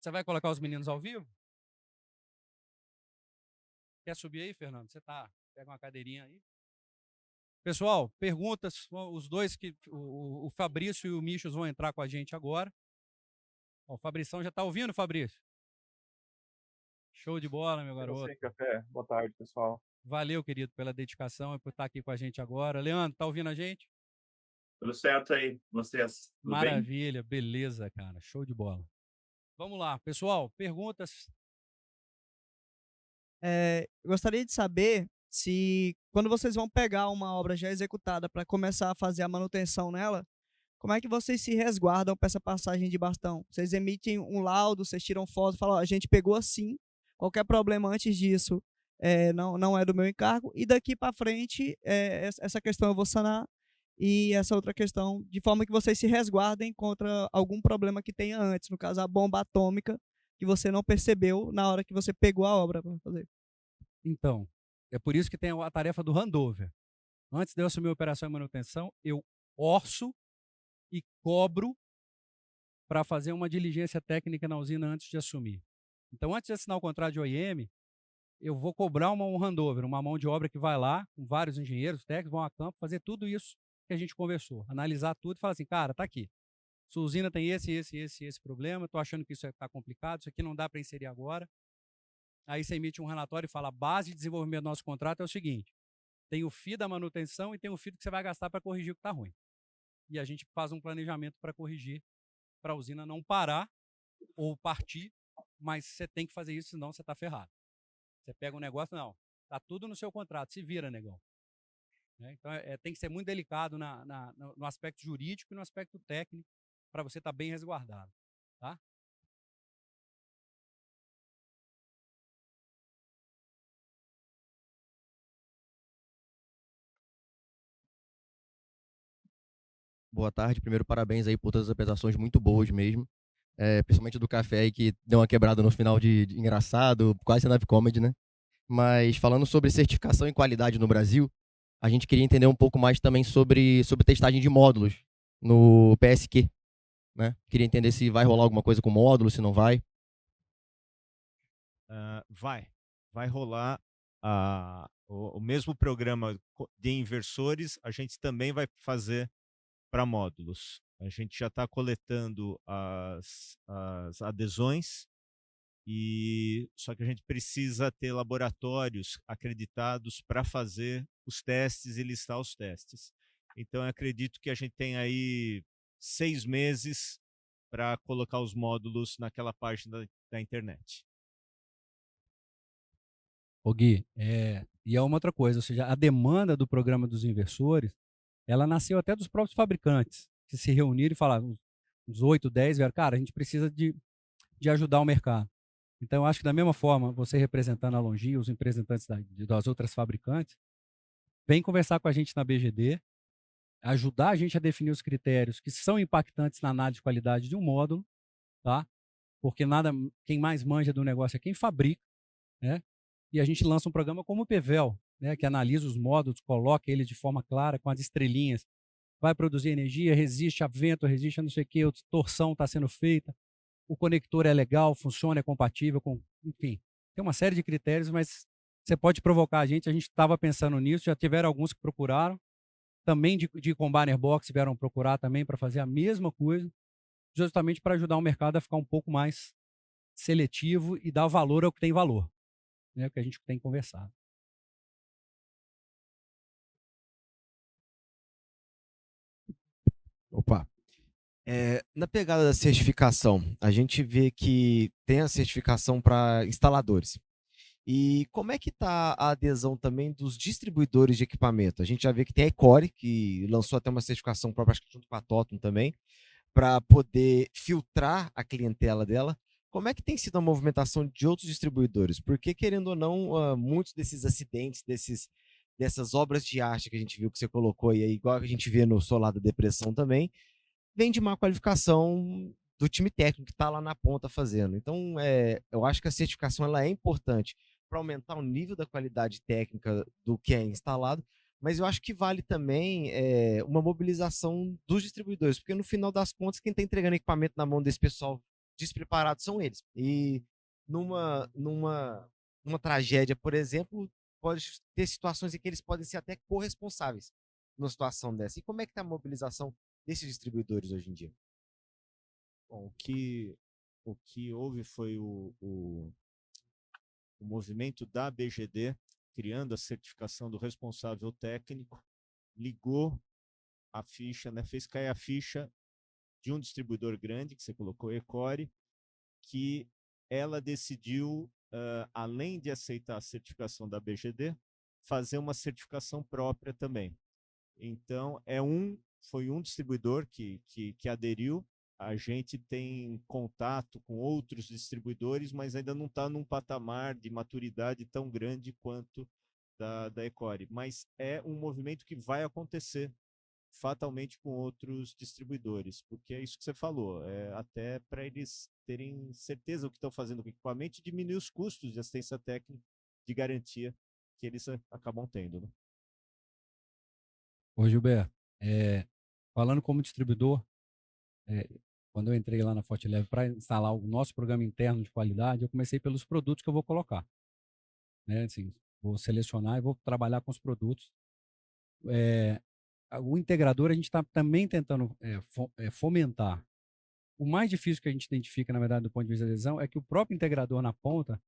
Você vai colocar os meninos ao vivo? Quer subir aí, Fernando? Você tá. Pega uma cadeirinha aí. Pessoal, perguntas. Os dois que. O Fabrício e o Michos vão entrar com a gente agora. Ó, o Fabrição já está ouvindo, Fabrício? Show de bola, meu Eu garoto. sei, Café. Boa tarde, pessoal. Valeu, querido, pela dedicação e por estar aqui com a gente agora. Leandro, tá ouvindo a gente? Tudo certo aí, vocês? Tudo bem? Maravilha, beleza, cara. Show de bola. Vamos lá, pessoal, perguntas. Gostaria de saber se, quando vocês vão pegar uma obra já executada para começar a fazer a manutenção nela, como é que vocês se resguardam para essa passagem de bastão? Vocês emitem um laudo, vocês tiram foto, falam, ó, a gente pegou assim, qualquer problema antes disso não é do meu encargo, e daqui para frente essa questão eu vou sanar, e essa outra questão, de forma que vocês se resguardem contra algum problema que tenha antes, no caso a bomba atômica, que você não percebeu na hora que você pegou a obra para fazer. Então, é por isso que tem a tarefa do handover. Antes de eu assumir a operação e manutenção, eu orço e cobro para fazer uma diligência técnica na usina antes de assumir. Então, antes de assinar o contrato de OIM, eu vou cobrar um handover, uma mão de obra que vai lá, com vários engenheiros técnicos, vão a campo, fazer tudo isso que a gente conversou, analisar tudo e falar assim, cara, tá aqui. Sua usina tem esse problema, estou achando que isso está complicado, isso aqui não dá para inserir agora. Aí você emite um relatório e fala, a base de desenvolvimento do nosso contrato é o seguinte, tem o FII da manutenção e tem o FII que você vai gastar para corrigir o que está ruim. E a gente faz um planejamento para corrigir, para a usina não parar ou partir, mas você tem que fazer isso, senão você está ferrado. Você pega um negócio, não, está tudo no seu contrato, se vira, negão. Então, tem que ser muito delicado no aspecto jurídico e no aspecto técnico, para você estar bem resguardado. Tá? Boa tarde. Primeiro, parabéns aí por todas as apresentações muito boas mesmo. Principalmente do café aí, que deu uma quebrada no final de engraçado, quase stand-up comedy, né? Mas falando sobre certificação e qualidade no Brasil, a gente queria entender um pouco mais também sobre testagem de módulos no PSQ, né? Queria entender se vai rolar alguma coisa com módulo, se não vai. Vai rolar o mesmo programa de inversores, a gente também vai fazer para módulos. A gente já está coletando as adesões, só que a gente precisa ter laboratórios acreditados para fazer os testes e listar os testes. Então, eu acredito que a gente tem aí 6 meses para colocar os módulos naquela página da internet. Ô Gui, e é uma outra coisa, ou seja, a demanda do programa dos inversores, ela nasceu até dos próprios fabricantes, que se reuniram e falaram, uns 8, 10, vieram, cara, a gente precisa de ajudar o mercado. Então, eu acho que da mesma forma, você representando a Longi, os representantes das outras fabricantes, vem conversar com a gente na BGD, ajudar a gente a definir os critérios que são impactantes na análise de qualidade de um módulo, tá? Porque quem mais manja do negócio é quem fabrica, né? E a gente lança um programa como o PVEL, né, que analisa os módulos, coloca eles de forma clara, com as estrelinhas, vai produzir energia, resiste a vento, resiste a não sei o que, a torção está sendo feita, o conector é legal, funciona, é compatível com, enfim, tem uma série de critérios, mas você pode provocar a gente estava pensando nisso, já tiveram alguns que procuraram, também de Combiner Box vieram procurar também para fazer a mesma coisa, justamente para ajudar o mercado a ficar um pouco mais seletivo e dar valor ao que tem valor, né, que a gente tem conversado. Opa. Na pegada da certificação, a gente vê que tem a certificação para instaladores. E como é que está a adesão também dos distribuidores de equipamento? A gente já vê que tem a Ecore, que lançou até uma certificação própria, acho que junto com a Totum também, para poder filtrar a clientela dela. Como é que tem sido a movimentação de outros distribuidores? Porque, querendo ou não, muitos desses acidentes, dessas obras de arte que a gente viu que você colocou aí, igual a gente vê no Solar da Depressão também, vem de má qualificação do time técnico que está lá na ponta fazendo. Então, eu acho que a certificação ela é importante para aumentar o nível da qualidade técnica do que é instalado, mas eu acho que vale também uma mobilização dos distribuidores, porque no final das contas, quem está entregando equipamento na mão desse pessoal despreparados são eles. E numa tragédia, por exemplo, pode ter situações em que eles podem ser até corresponsáveis numa situação dessa. E como é que está a mobilização desses distribuidores hoje em dia? Bom, o que houve foi o movimento da BGD, criando a certificação do responsável técnico, ligou a ficha, né, fez cair a ficha de um distribuidor grande, que você colocou, Ecore, que ela decidiu, além de aceitar a certificação da BGD, fazer uma certificação própria também. Então, foi um distribuidor que aderiu. A gente tem contato com outros distribuidores, mas ainda não está num patamar de maturidade tão grande quanto da Ecore. Mas é um movimento que vai acontecer fatalmente com outros distribuidores, porque é isso que você falou, até para eles terem certeza do que estão fazendo com o equipamento e diminuir os custos de assistência técnica, de garantia que eles acabam tendo. Né? Ô, Gilberto, falando como distribuidor, quando eu entrei lá na Fortileve para instalar o nosso programa interno de qualidade, eu comecei pelos produtos que eu vou colocar. Né? Assim, vou selecionar e vou trabalhar com os produtos. O integrador, a gente está também tentando fomentar. O mais difícil que a gente identifica, na verdade, do ponto de vista da adesão, é que o próprio integrador na ponta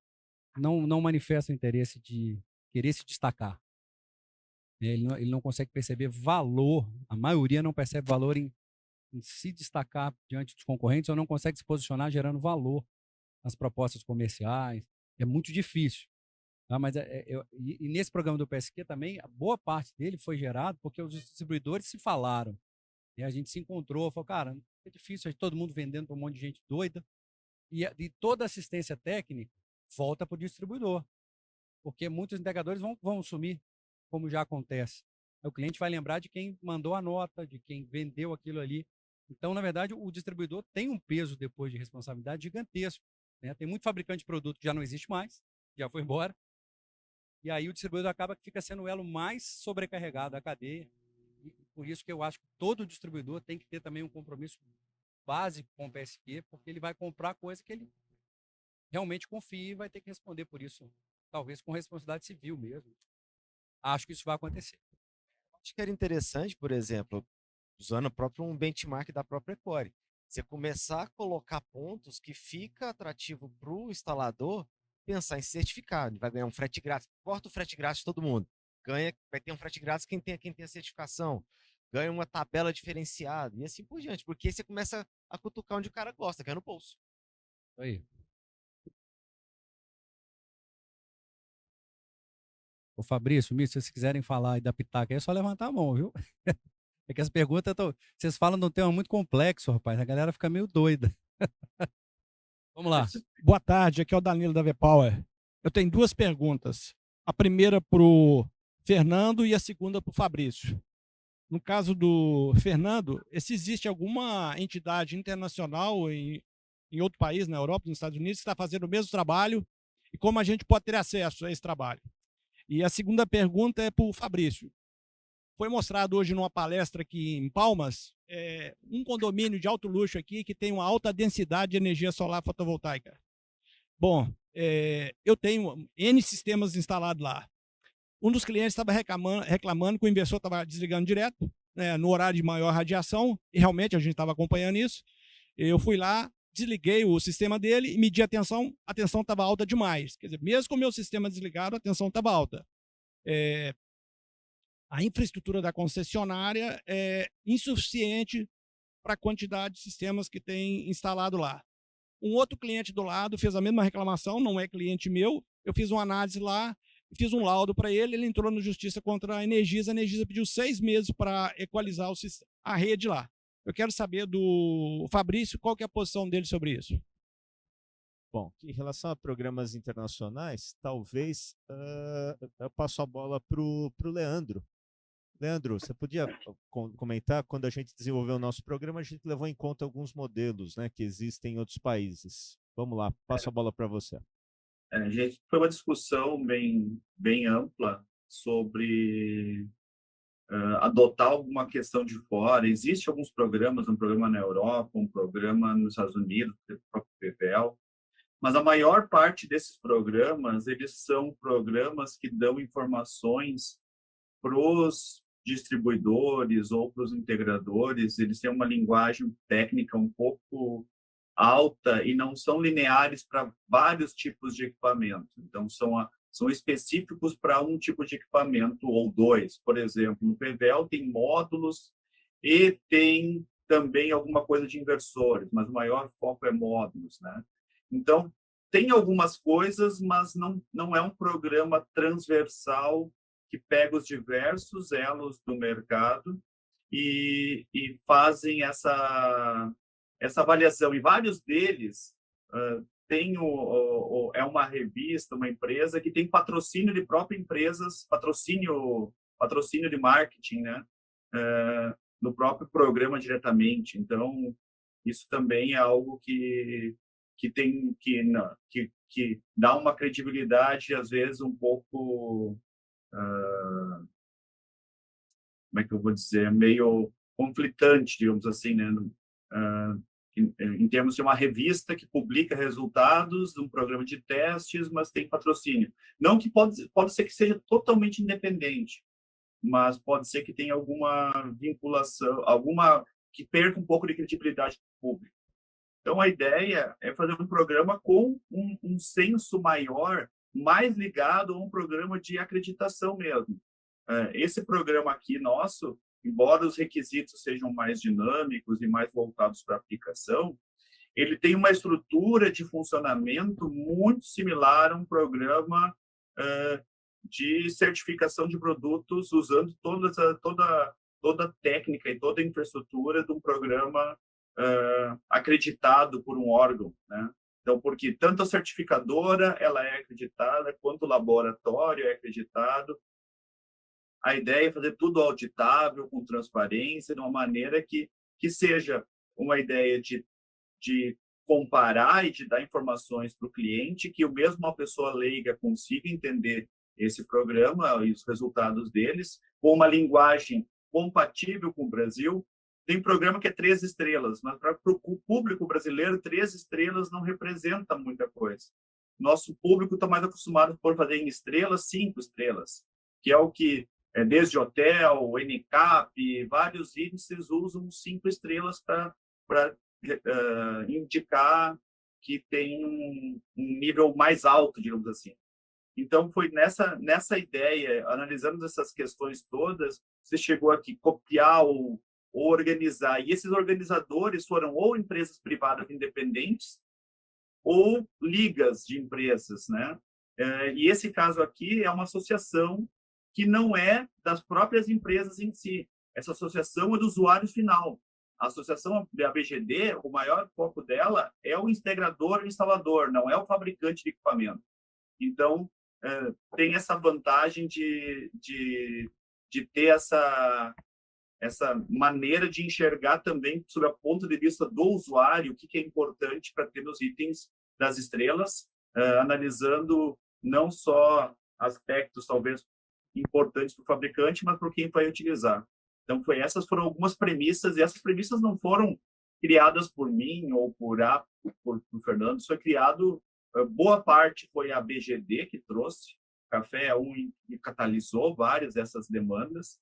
não manifesta o interesse de querer se destacar. Ele não consegue perceber valor, a maioria não percebe valor em se destacar diante dos concorrentes ou não consegue se posicionar gerando valor nas propostas comerciais. É muito difícil. Tá? Mas e nesse programa do PSQ também, a boa parte dele foi gerado porque os distribuidores se falaram. E a gente se encontrou, falou, cara, é difícil, todo mundo vendendo para um monte de gente doida. E toda assistência técnica volta para o distribuidor. Porque muitos integradores vão sumir, como já acontece. O cliente vai lembrar de quem mandou a nota, de quem vendeu aquilo ali. Então, na verdade, o distribuidor tem um peso depois de responsabilidade gigantesco. Né? Tem muito fabricante de produto que já não existe mais, já foi embora. E aí o distribuidor acaba que fica sendo o elo mais sobrecarregado da cadeia. E por isso que eu acho que todo distribuidor tem que ter também um compromisso básico com o PSQ, porque ele vai comprar coisa que ele realmente confia e vai ter que responder por isso, talvez com responsabilidade civil mesmo. Acho que isso vai acontecer. Acho que era interessante, por exemplo, usando um benchmark da própria Ecore, você começar a colocar pontos que fica atrativo para o instalador pensar em certificar. Ele vai ganhar um frete grátis. Corta o frete grátis de todo mundo. Vai ter um frete grátis quem tem a certificação. Ganha uma tabela diferenciada e assim por diante. Porque aí você começa a cutucar onde o cara gosta, que é no bolso. Aí. Ô Fabrício, se vocês quiserem falar e da pitaca, é só levantar a mão, viu? É que as perguntas, vocês falam de um tema muito complexo, rapaz. A galera fica meio doida. Vamos lá. Boa tarde, aqui é o Danilo da V-Power. Eu tenho duas perguntas. A primeira para o Fernando e a segunda para o Fabrício. No caso do Fernando, se existe alguma entidade internacional em outro país, na Europa, nos Estados Unidos, que está fazendo o mesmo trabalho e como a gente pode ter acesso a esse trabalho? E a segunda pergunta é para o Fabrício. Foi mostrado hoje numa palestra aqui em Palmas, um condomínio de alto luxo aqui que tem uma alta densidade de energia solar fotovoltaica. Bom, eu tenho N sistemas instalados lá. Um dos clientes estava reclamando que o inversor estava desligando direto, né, no horário de maior radiação, e realmente a gente estava acompanhando isso. Eu fui lá, desliguei o sistema dele e medi a tensão estava alta demais. Quer dizer, mesmo com o meu sistema desligado, a tensão estava alta. A infraestrutura da concessionária é insuficiente para a quantidade de sistemas que tem instalado lá. Um outro cliente do lado fez a mesma reclamação, não é cliente meu, eu fiz uma análise lá, fiz um laudo para ele, ele entrou na justiça contra a Energisa pediu 6 meses para equalizar a rede lá. Eu quero saber do Fabrício qual que é a posição dele sobre isso. Bom, em relação a programas internacionais, talvez eu passo a bola para o Leandro. Leandro, você podia comentar, quando a gente desenvolveu o nosso programa, a gente levou em conta alguns modelos, né, que existem em outros países. Vamos lá, passo a bola para você. Gente, foi uma discussão bem ampla sobre adotar alguma questão de fora. Existem alguns programas, um programa na Europa, um programa nos Estados Unidos, o próprio PVL, mas a maior parte desses programas, eles são programas que dão informações para os distribuidores ou para os integradores. Eles têm uma linguagem técnica um pouco alta e não são lineares para vários tipos de equipamento. Então, são específicos para um tipo de equipamento ou dois. Por exemplo, no PVL tem módulos e tem também alguma coisa de inversores, mas o maior foco é módulos, né? Então, tem algumas coisas, mas não é um programa transversal que pega os diversos elos do mercado e fazem essa avaliação. E vários deles tem é uma revista, uma empresa que tem patrocínio de próprias empresas, patrocínio de marketing, né? No próprio programa diretamente. Então, isso também é algo que dá uma credibilidade, às vezes, um pouco, como é que eu vou dizer, meio conflitante, digamos assim, né? Em termos de uma revista que publica resultados de um programa de testes, mas tem patrocínio. Não que pode ser que seja totalmente independente, mas pode ser que tenha alguma vinculação, que perca um pouco de credibilidade pública. Então, a ideia é fazer um programa com um senso maior, mais ligado a um programa de acreditação mesmo. Esse programa aqui nosso, embora os requisitos sejam mais dinâmicos e mais voltados para a aplicação, ele tem uma estrutura de funcionamento muito similar a um programa de certificação de produtos, usando toda a técnica e toda a infraestrutura de um programa acreditado por um órgão, né? Então, porque tanto a certificadora ela é acreditada, quanto o laboratório é acreditado. A ideia é fazer tudo auditável, com transparência, de uma maneira que seja uma ideia de comparar e de dar informações para o cliente, que mesmo uma pessoa leiga consiga entender esse programa e os resultados deles, com uma linguagem compatível com o Brasil. Tem programa que é 3 estrelas, mas para o público brasileiro, 3 estrelas não representa muita coisa. Nosso público está mais acostumado por fazer em estrelas, 5 estrelas, que é o que, desde hotel, NCAP, vários índices usam 5 estrelas para indicar que tem um nível mais alto, digamos assim. Então, foi nessa ideia, analisando essas questões todas, você chegou aqui copiar ou organizar. E esses organizadores foram ou empresas privadas independentes ou ligas de empresas, né? E esse caso aqui é uma associação que não é das próprias empresas em si. Essa associação é do usuário final. A associação da ABGD, o maior foco dela é o integrador e instalador, não é o fabricante de equipamento. Então, tem essa vantagem de ter essa maneira de enxergar também, sob o ponto de vista do usuário, o que é importante para ter os itens das estrelas, analisando não só aspectos, talvez, importantes para o fabricante, mas para quem vai utilizar. Então, essas foram algumas premissas, e essas premissas não foram criadas por mim ou por Fernando, isso foi criado, boa parte foi a BGD que trouxe, Café e catalisou várias dessas demandas,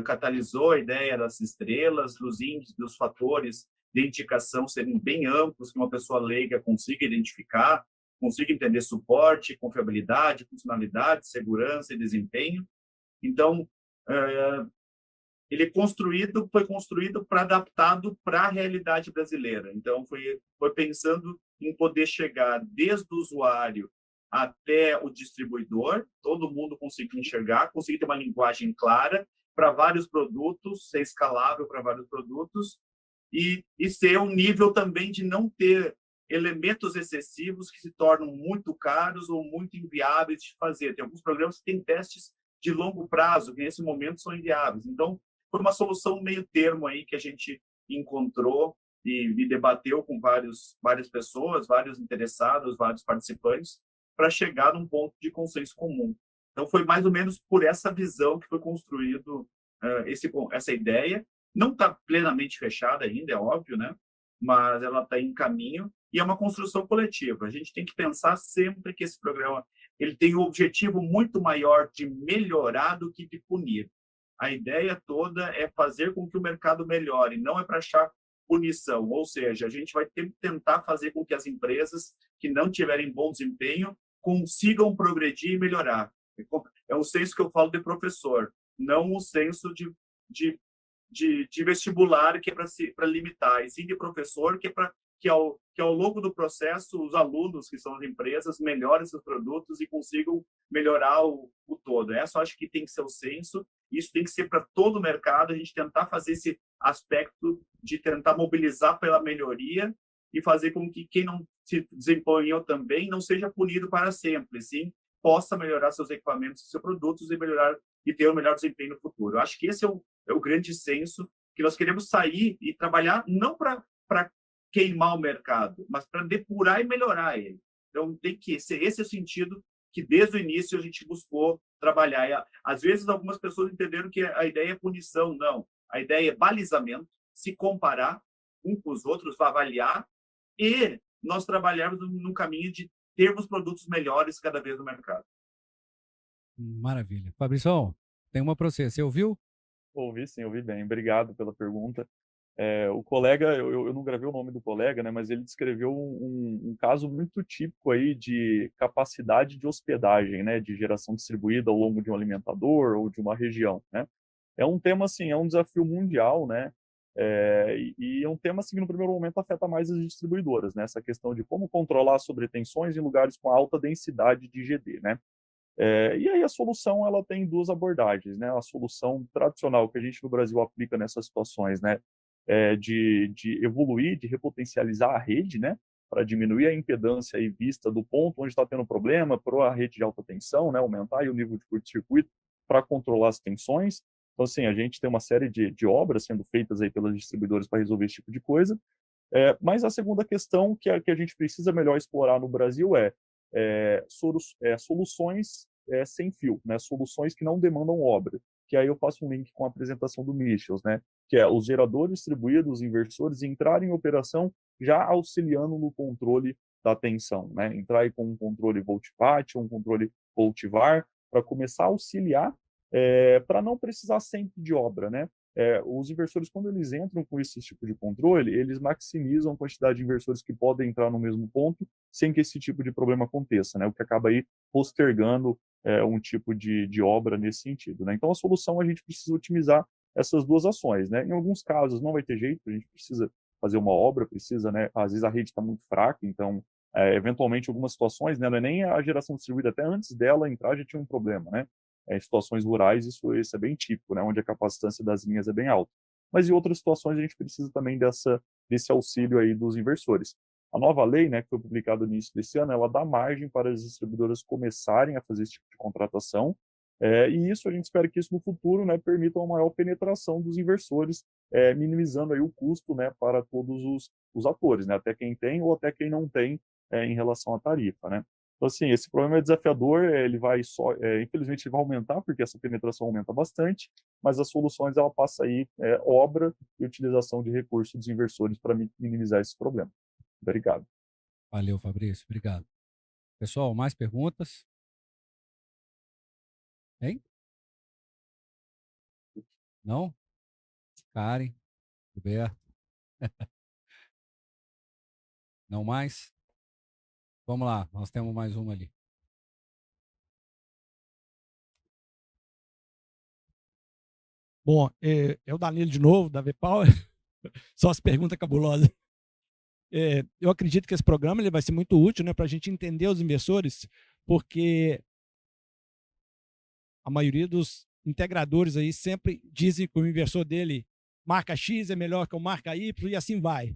catalisou a ideia das estrelas, dos índices, dos fatores de indicação serem bem amplos, que uma pessoa leiga consiga identificar, consiga entender suporte, confiabilidade, funcionalidade, segurança e desempenho. Então, ele foi construído para adaptado para a realidade brasileira. Então, foi pensando em poder chegar desde o usuário até o distribuidor, todo mundo conseguir enxergar, conseguir ter uma linguagem clara para vários produtos, ser escalável para vários produtos e ser um nível também de não ter elementos excessivos que se tornam muito caros ou muito inviáveis de fazer. Tem alguns programas que têm testes de longo prazo, que nesse momento são inviáveis. Então, foi uma solução meio termo aí que a gente encontrou e debateu com várias pessoas, vários interessados, vários participantes, para chegar num ponto de consenso comum. Então, foi mais ou menos por essa visão que foi construído essa ideia. Não está plenamente fechada ainda, é óbvio, né? Mas ela está em caminho e é uma construção coletiva. A gente tem que pensar sempre que esse programa ele tem um objetivo muito maior de melhorar do que de punir. A ideia toda é fazer com que o mercado melhore, não é para achar punição. Ou seja, a gente vai tentar fazer com que as empresas que não tiverem bom desempenho consigam progredir e melhorar. É o senso que eu falo de professor, não o senso de vestibular que é para limitar, e sim de professor que ao longo do processo os alunos, que são as empresas, melhorem seus produtos e consigam melhorar o todo. Essa eu acho que tem que ser o senso, isso tem que ser para todo o mercado, a gente tentar fazer esse aspecto de tentar mobilizar pela melhoria e fazer com que quem não se desempenhou também não seja punido para sempre, sim, possa melhorar seus equipamentos, seus produtos e ter um melhor desempenho no futuro. Eu acho que esse é o grande senso que nós queremos sair e trabalhar não para queimar o mercado, mas para depurar e melhorar ele. Então, tem que ser esse é o sentido que desde o início a gente buscou trabalhar. E, às vezes, algumas pessoas entenderam que a ideia é punição. Não. A ideia é balizamento, se comparar um com os outros, avaliar e nós trabalharmos no caminho de termos produtos melhores cada vez no mercado. Maravilha. Fabrício, tem uma para você. Você ouviu? Ouvi sim, ouvi bem. Obrigado pela pergunta. O colega, eu não gravei o nome do colega, né, mas ele descreveu um caso muito típico aí de capacidade de hospedagem, né, de geração distribuída ao longo de um alimentador ou de uma região, né. É um tema, assim, é um desafio mundial, né, e é um tema, assim, que no primeiro momento afeta mais as distribuidoras, né, essa questão de como controlar sobretensões em lugares com alta densidade de GD, né. E aí a solução ela tem duas abordagens, né? A solução tradicional que a gente no Brasil aplica nessas situações, né? De evoluir, de repotencializar a rede, né? Para diminuir a impedância aí vista do ponto onde está tendo problema para a rede de alta tensão, né? Aumentar aí o nível de curto-circuito para controlar as tensões. Então, assim, a gente tem uma série de obras sendo feitas aí pelas distribuidoras para resolver esse tipo de coisa. Mas a segunda questão que a gente precisa melhor explorar no Brasil soluções sem fio, né? Soluções que não demandam obra. Que aí eu faço um link com a apresentação do Michels, né? Que é os geradores distribuídos, os inversores, entrarem em operação já auxiliando no controle da tensão, né? Entrar aí com um controle volt-watt, um controle volt-var, para começar a auxiliar, para não precisar sempre de obra, né? Os inversores, quando eles entram com esse tipo de controle, eles maximizam a quantidade de inversores que podem entrar no mesmo ponto sem que esse tipo de problema aconteça, né? O que acaba aí postergando um tipo de obra nesse sentido, né? Então, a solução a gente precisa otimizar essas duas ações, né? Em alguns casos não vai ter jeito, a gente precisa fazer uma obra, precisa, né? Às vezes a rede está muito fraca, então, eventualmente, algumas situações, né? Não é nem a geração distribuída, até antes dela entrar já tinha um problema, né? Em situações rurais, isso é bem típico, né? Onde a capacitância das linhas é bem alta. Mas em outras situações, a gente precisa também desse auxílio aí dos inversores. A nova lei, né, que foi publicada no início desse ano, ela dá margem para as distribuidoras começarem a fazer esse tipo de contratação, e isso a gente espera que isso no futuro, né, permita uma maior penetração dos inversores, minimizando aí o custo, né, para todos os atores, né, até quem tem ou até quem não tem em relação à tarifa, né. Então, assim, esse problema é desafiador, ele vai infelizmente ele vai aumentar, porque essa penetração aumenta bastante, mas as soluções, ela passa aí obra e utilização de recursos dos inversores para minimizar esse problema. Obrigado. Valeu, Fabrício. Obrigado. Pessoal, mais perguntas? Hein? Não? Karen? Roberto? Não mais? Vamos lá, nós temos mais uma ali. Bom, é o Danilo de novo, da V-Power. Só as perguntas cabulosas. Eu acredito que esse programa ele vai ser muito útil, né, para a gente entender os inversores, porque a maioria dos integradores aí sempre dizem que o inversor dele, marca X é melhor que o marca Y e assim vai.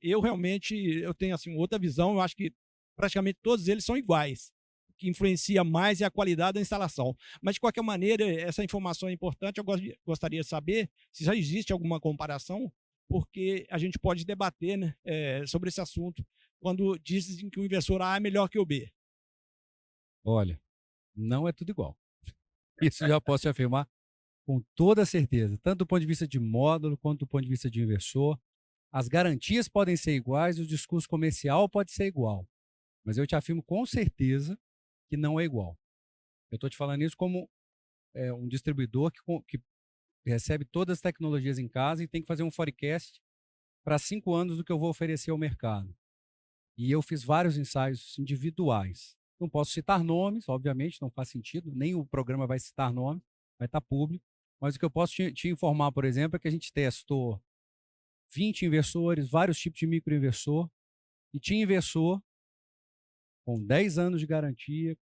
Eu realmente tenho assim, outra visão, eu acho que praticamente todos eles são iguais. O que influencia mais é a qualidade da instalação. Mas, de qualquer maneira, essa informação é importante. Eu gostaria de saber se já existe alguma comparação, porque a gente pode debater, né, sobre esse assunto quando dizem que o inversor A é melhor que o B. Olha, não é tudo igual. Isso já posso te afirmar com toda certeza, tanto do ponto de vista de módulo quanto do ponto de vista de inversor. As garantias podem ser iguais, o discurso comercial pode ser igual, mas eu te afirmo com certeza que não é igual. Eu estou te falando isso como um distribuidor que recebe todas as tecnologias em casa e tem que fazer um forecast para 5 anos do que eu vou oferecer ao mercado. E eu fiz vários ensaios individuais. Não posso citar nomes, obviamente, não faz sentido, nem o programa vai citar nomes, vai estar público, mas o que eu posso te informar, por exemplo, é que a gente testou 20 inversores, vários tipos de microinversor, e tinha inversor com 10 anos de garantia,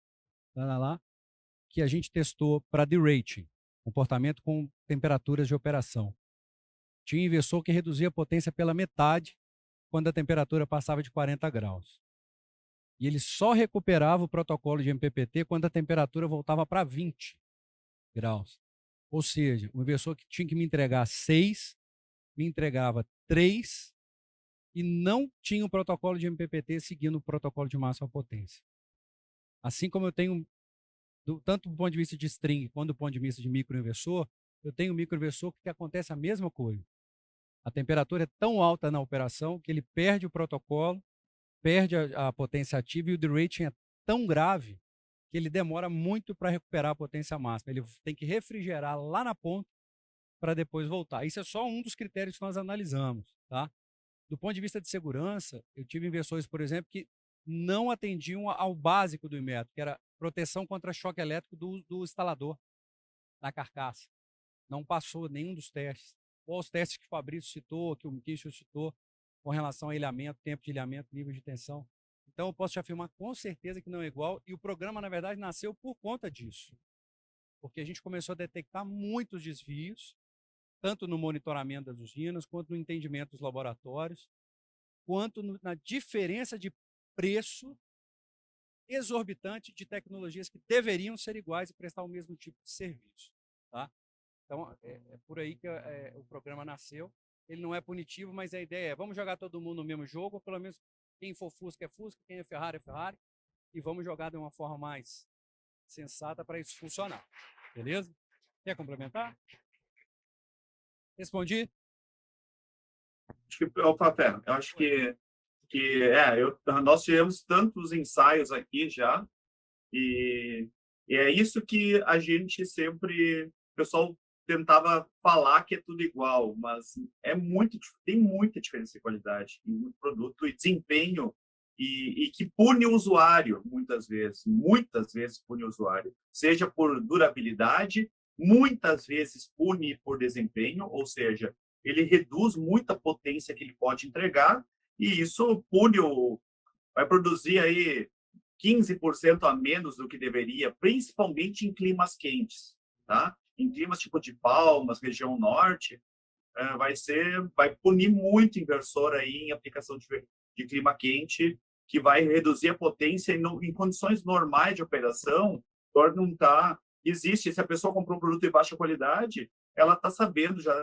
que a gente testou para derating, comportamento com temperaturas de operação. Tinha inversor que reduzia a potência pela metade quando a temperatura passava de 40 graus. E ele só recuperava o protocolo de MPPT quando a temperatura voltava para 20 graus. Ou seja, o inversor que tinha que me entregar 6, me entregava 3 e não tinha o protocolo de MPPT seguindo o protocolo de máxima potência. Assim como eu tenho, tanto do ponto de vista de string quanto do ponto de vista de microinversor, eu tenho um microinversor que acontece a mesma coisa. A temperatura é tão alta na operação que ele perde o protocolo, perde a potência ativa e o derating é tão grave que ele demora muito para recuperar a potência máxima. Ele tem que refrigerar lá na ponta para depois voltar. Isso é só um dos critérios que nós analisamos. Tá? Do ponto de vista de segurança, eu tive inversores, por exemplo, que não atendiam ao básico do Inmetro, que era proteção contra choque elétrico do instalador na carcaça. Não passou nenhum dos testes. Ou os testes que o Fabrício citou, que o Miquicho citou, com relação a ilhamento, tempo de ilhamento, nível de tensão. Então, eu posso te afirmar com certeza que não é igual. E o programa, na verdade, nasceu por conta disso. Porque a gente começou a detectar muitos desvios, tanto no monitoramento das usinas, quanto no entendimento dos laboratórios, quanto na diferença de preço exorbitante de tecnologias que deveriam ser iguais e prestar o mesmo tipo de serviço. Tá? Então, é por aí que o programa nasceu. Ele não é punitivo, mas a ideia é, vamos jogar todo mundo no mesmo jogo, ou pelo menos quem for Fusca é Fusca, quem é Ferrari, e vamos jogar de uma forma mais sensata para isso funcionar. Beleza? Quer complementar? Respondi? Acho que, Fafé, eu acho que nós tivemos tantos ensaios aqui já, e é isso que a gente sempre, o pessoal tentava falar que é tudo igual, mas tem muita diferença de qualidade em produto e desempenho, e que pune o usuário muitas vezes pune o usuário, seja por durabilidade, muitas vezes pune por desempenho, ou seja, ele reduz muita potência que ele pode entregar, e isso vai produzir aí 15% a menos do que deveria, principalmente em climas quentes, tá? Em climas tipo de Palmas, região norte, vai punir muito inversor aí em aplicação de clima quente, que vai reduzir a potência em condições normais de operação, não tá. Existe, se a pessoa comprou um produto de baixa qualidade, ela está sabendo já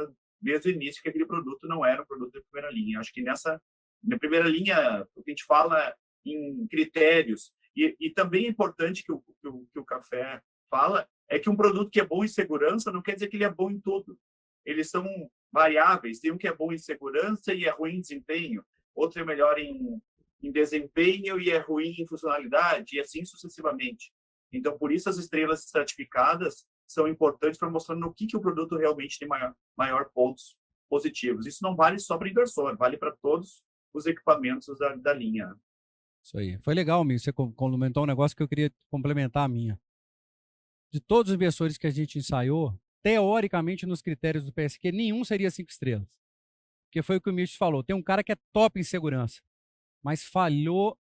desde o início que aquele produto não era um produto de primeira linha. Acho que na primeira linha, o que a gente fala em critérios, e também é importante que o Café fala, é que um produto que é bom em segurança não quer dizer que ele é bom em tudo. Eles são variáveis. Tem um que é bom em segurança e é ruim em desempenho. Outro é melhor em desempenho e é ruim em funcionalidade, e assim sucessivamente. Então, por isso, as estrelas estratificadas são importantes para mostrar no que o produto realmente tem maior pontos positivos. Isso não vale só para inversor, vale para todos os equipamentos da linha. Isso aí. Foi legal, amigo. Você complementou um negócio que eu queria complementar a minha. De todos os inversores que a gente ensaiou, teoricamente, nos critérios do PSQ, nenhum seria 5 estrelas. Porque foi o que o Mitch falou. Tem um cara que é top em segurança, mas falhou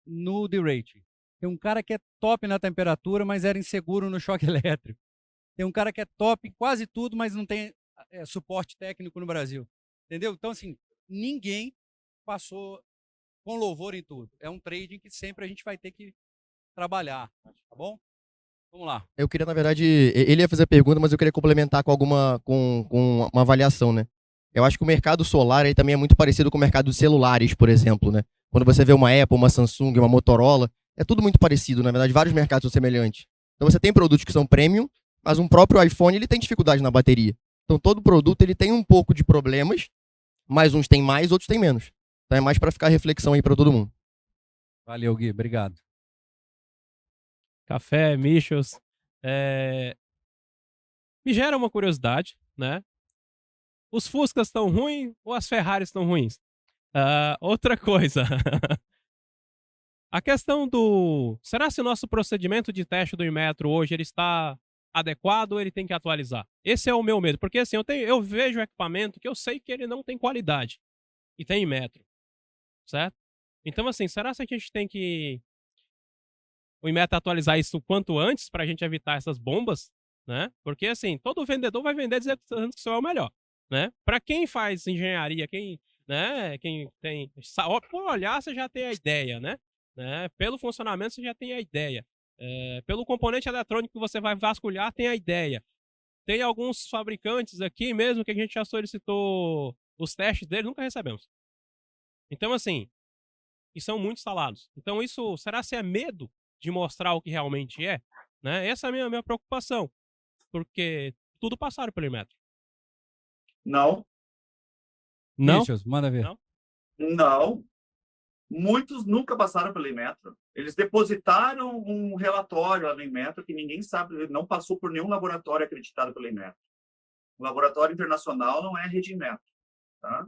no derating. Tem um cara que é top na temperatura, mas era inseguro no choque elétrico. Tem um cara que é top em quase tudo, mas não tem suporte técnico no Brasil. Entendeu? Então, assim, ninguém passou com louvor em tudo. É um trading que sempre a gente vai ter que trabalhar. Tá bom? Vamos lá. Eu queria, na verdade, ele ia fazer a pergunta, mas eu queria complementar com uma avaliação, né? Eu acho que o mercado solar aí também é muito parecido com o mercado de celulares, por exemplo, né? Quando você vê uma Apple, uma Samsung, uma Motorola, é tudo muito parecido, na verdade, vários mercados são semelhantes. Então você tem produtos que são premium, Mas um próprio iPhone, ele tem dificuldade na bateria. Então, todo produto, ele tem um pouco de problemas, mas uns tem mais, outros tem menos. Então, é mais para ficar reflexão aí para todo mundo. Valeu, Gui. Obrigado. Café, Michels. Me gera uma curiosidade, né? Os Fuscas estão ruins ou as Ferraris estão ruins? Outra coisa. A questão do... Será se o nosso procedimento de teste do Inmetro hoje ele está adequado ou ele tem que atualizar? Esse é o meu medo. Porque assim, eu vejo equipamento que eu sei que ele não tem qualidade. E tem Inmetro. Certo? Então assim, será que a gente tem que... O Inmetro atualizar isso o quanto antes para a gente evitar essas bombas? Né? Porque assim, todo vendedor vai vender dizendo que o seu é o melhor. Né? Para quem faz engenharia, quem tem... Por olhar, você já tem a ideia, né? Pelo funcionamento, você já tem a ideia. Pelo componente eletrônico que você vai vasculhar, tem a ideia. Tem alguns fabricantes aqui mesmo que a gente já solicitou os testes deles, nunca recebemos. Então, assim, e são muito instalados. Então, isso, será se é medo de mostrar o que realmente é? Né? Essa é a minha preocupação. Porque tudo passaram pelo Inmetro. Não. Não? Michels, manda ver. Não. Muitos nunca passaram pelo Inmetro. Eles depositaram um relatório lá no Inmetro que ninguém sabe, não passou por nenhum laboratório acreditado pelo Inmetro. O laboratório internacional não é a rede Inmetro. Tá?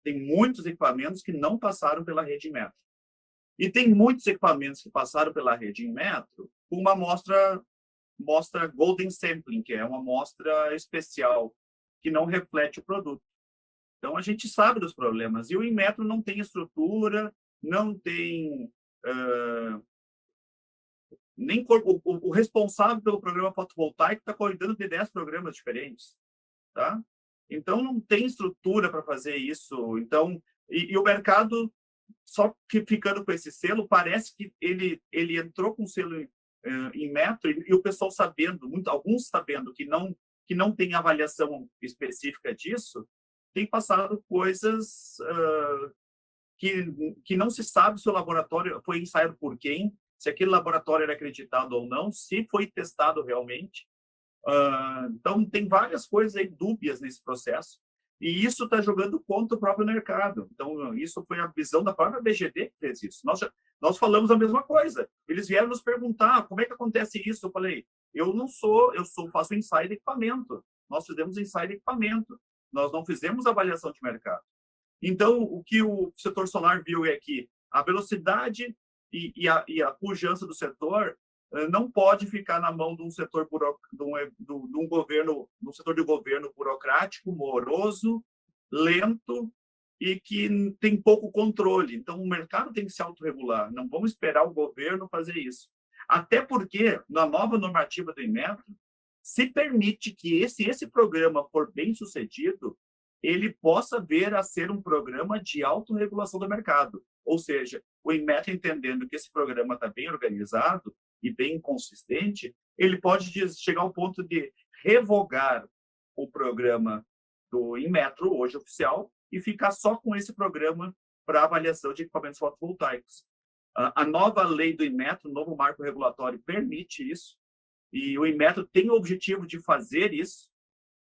Tem muitos equipamentos que não passaram pela rede Inmetro. E tem muitos equipamentos que passaram pela rede Inmetro com uma amostra Golden Sampling, que é uma amostra especial, que não reflete o produto. Então, a gente sabe dos problemas. E o Inmetro não tem estrutura, não tem... nem o responsável pelo programa fotovoltaico está cuidando de 10 programas diferentes. Tá? Então, não tem estrutura para fazer isso. Então, e o mercado, só que ficando com esse selo, parece que ele entrou com o selo Inmetro e o pessoal sabendo, alguns sabendo que não tem avaliação específica disso, tem passado coisas que não se sabe se o laboratório foi ensaiado por quem, se aquele laboratório era acreditado ou não, se foi testado realmente. Então, tem várias coisas aí dúbias nesse processo. E isso está jogando contra o próprio mercado. Então, isso foi a visão da própria BGD que fez isso. Nós falamos a mesma coisa. Eles vieram nos perguntar como é que acontece isso. Eu falei, faço ensaio de equipamento. Nós fizemos ensaio de equipamento. Nós não fizemos avaliação de mercado. Então, o que o setor solar viu é que a velocidade e a pujança do setor não pode ficar na mão de um setor de um governo, de um setor de governo burocrático, moroso, lento e que tem pouco controle. Então, o mercado tem que se autorregular. Não vamos esperar o governo fazer isso. Até porque, na nova normativa do Inmetro, se permite que esse programa for bem sucedido, ele possa vir a ser um programa de autorregulação do mercado. Ou seja, o Inmetro, entendendo que esse programa está bem organizado e bem consistente, ele pode chegar ao ponto de revogar o programa do Inmetro, hoje oficial, e ficar só com esse programa para avaliação de equipamentos fotovoltaicos. A nova lei do Inmetro, o novo marco regulatório, permite isso, e o Inmetro tem o objetivo de fazer isso,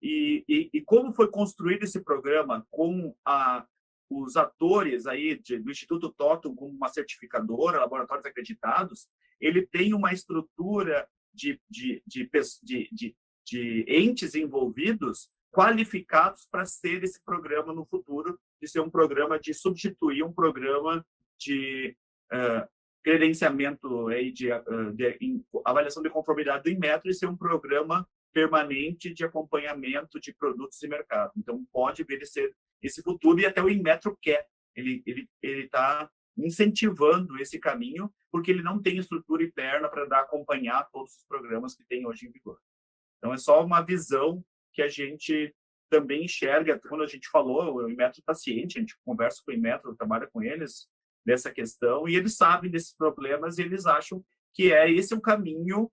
e como foi construído esse programa com os atores aí do Instituto Totum como uma certificadora, laboratórios acreditados, ele tem uma estrutura de entes envolvidos qualificados para ser esse programa no futuro, de ser um programa de substituir um programa de credenciamento aí de avaliação de conformidade do Inmetro e ser um programa permanente de acompanhamento de produtos e mercado. Então, pode vir a ser esse futuro, e até o Inmetro quer. Ele está incentivando esse caminho, porque ele não tem estrutura interna para acompanhar todos os programas que tem hoje em vigor. Então, é só uma visão que a gente também enxerga. Quando a gente falou, o Inmetro está ciente, a gente conversa com o Inmetro, trabalha com eles nessa questão, e eles sabem desses problemas, e eles acham que esse é um caminho,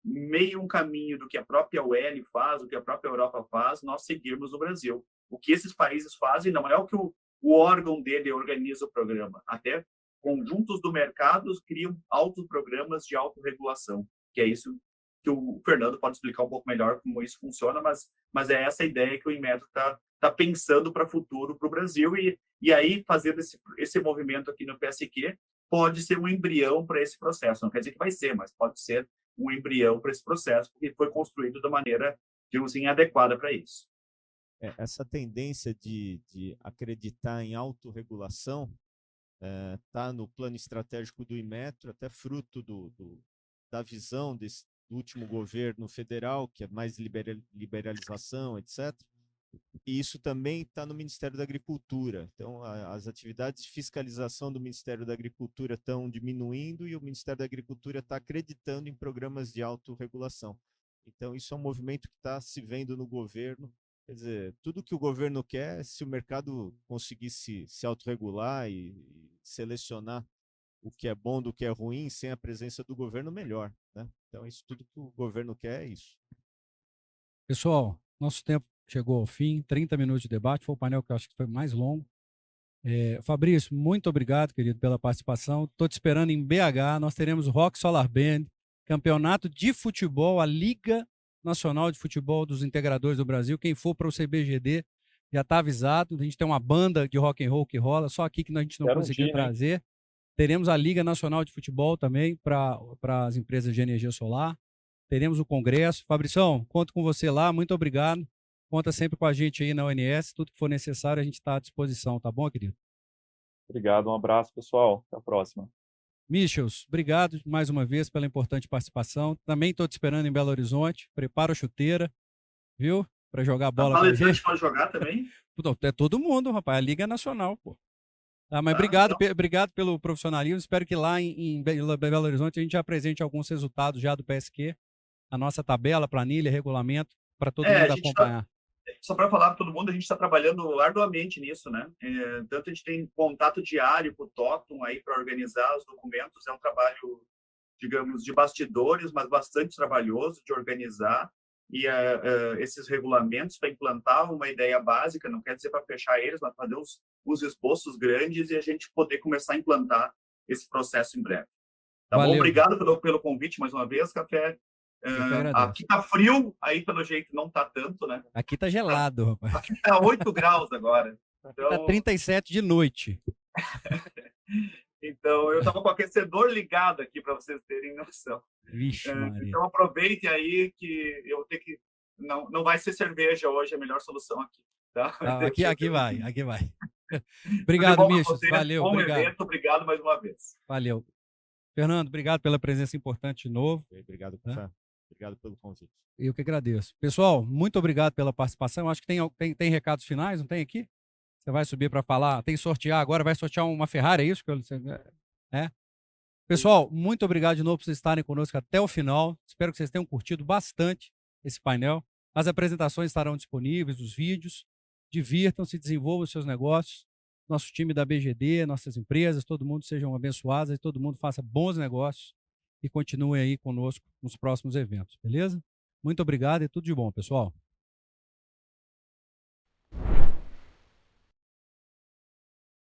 meio um caminho do que a própria UL faz, o que a própria Europa faz, nós seguirmos no Brasil. O que esses países fazem não é o que o órgão dele organiza o programa. Até conjuntos do mercado criam autoprogramas de autorregulação, que é isso que o Fernando pode explicar um pouco melhor como isso funciona, mas é essa ideia que o Inmetro está pensando para o futuro, para o Brasil, e aí fazendo esse movimento aqui no PSQ pode ser um embrião para esse processo. Não quer dizer que vai ser, mas pode ser um embrião para esse processo, porque foi construído da maneira, digamos assim, adequada para isso. Essa tendência de acreditar em autorregulação está no plano estratégico do Inmetro, até fruto da visão do último governo federal, que é mais liberalização, etc. E isso também está no Ministério da Agricultura. Então, as atividades de fiscalização do Ministério da Agricultura estão diminuindo e o Ministério da Agricultura está acreditando em programas de autorregulação. Então, isso é um movimento que está se vendo no governo. Quer dizer, tudo que o governo quer, se o mercado conseguir se autorregular e selecionar o que é bom do que é ruim, sem a presença do governo, melhor, né? Então, isso tudo que o governo quer é isso. Pessoal, nosso tempo chegou ao fim, 30 minutos de debate, foi o painel que eu acho que foi mais longo. Fabrício, muito obrigado, querido, pela participação. Estou te esperando em BH, nós teremos o Rock Solar Band, campeonato de futebol, a Liga Nacional de Futebol dos Integradores do Brasil. Quem for para o CBGD já está avisado. A gente tem uma banda de rock and roll que rola, só aqui que a gente não conseguiu trazer. Teremos a Liga Nacional de Futebol também para as empresas de energia solar. Teremos o congresso. Fabrição, conto com você lá, muito obrigado. Conta sempre com a gente aí na ONS, tudo que for necessário a gente está à disposição, tá bom, querido? Obrigado, um abraço, pessoal. Até a próxima. Michels, obrigado mais uma vez pela importante participação. Também estou te esperando em Belo Horizonte. Prepara a chuteira, viu? Para jogar bola. A palestrante pode jogar também? É todo mundo, rapaz. A Liga Nacional, pô. Mas obrigado pelo profissionalismo. Espero que lá em Belo Horizonte a gente já apresente alguns resultados já do PSQ. A nossa tabela, planilha, regulamento, para todo mundo acompanhar. Só para falar para todo mundo, a gente está trabalhando arduamente nisso, né? Tanto a gente tem contato diário com o Totum aí para organizar os documentos, é um trabalho, digamos, de bastidores, mas bastante trabalhoso de organizar, e esses regulamentos para implantar uma ideia básica, não quer dizer para fechar eles, mas fazer os esboços grandes e a gente poder começar a implantar esse processo em breve. Tá bom? Obrigado pelo convite mais uma vez, Café. Aqui tá frio, aí pelo jeito não tá tanto, né? Aqui tá gelado, rapaz. Aqui tá 8 graus agora. Então... Tá 37 de noite. Então, eu tava com o aquecedor ligado aqui para vocês terem noção. Vixe, então, aproveitem aí que eu tenho que... Não vai ser cerveja hoje, é a melhor solução aqui. Tá? Aqui vai. Obrigado, Michels. Valeu, bom obrigado. Evento, obrigado mais uma vez. Valeu. Fernando, obrigado pela presença importante de novo. Obrigado, Café. Obrigado pelo convite. Eu que agradeço. Pessoal, muito obrigado pela participação. Acho que tem recados finais, não tem aqui? Você vai subir para falar, tem que sortear agora, vai sortear uma Ferrari, é isso? Pessoal, muito obrigado de novo por vocês estarem conosco até o final. Espero que vocês tenham curtido bastante esse painel. As apresentações estarão disponíveis, os vídeos. Divirtam-se, desenvolvam os seus negócios. Nosso time da BGD, nossas empresas, todo mundo sejam abençoados e todo mundo faça bons negócios e continue aí conosco nos próximos eventos, beleza? Muito obrigado e tudo de bom, pessoal.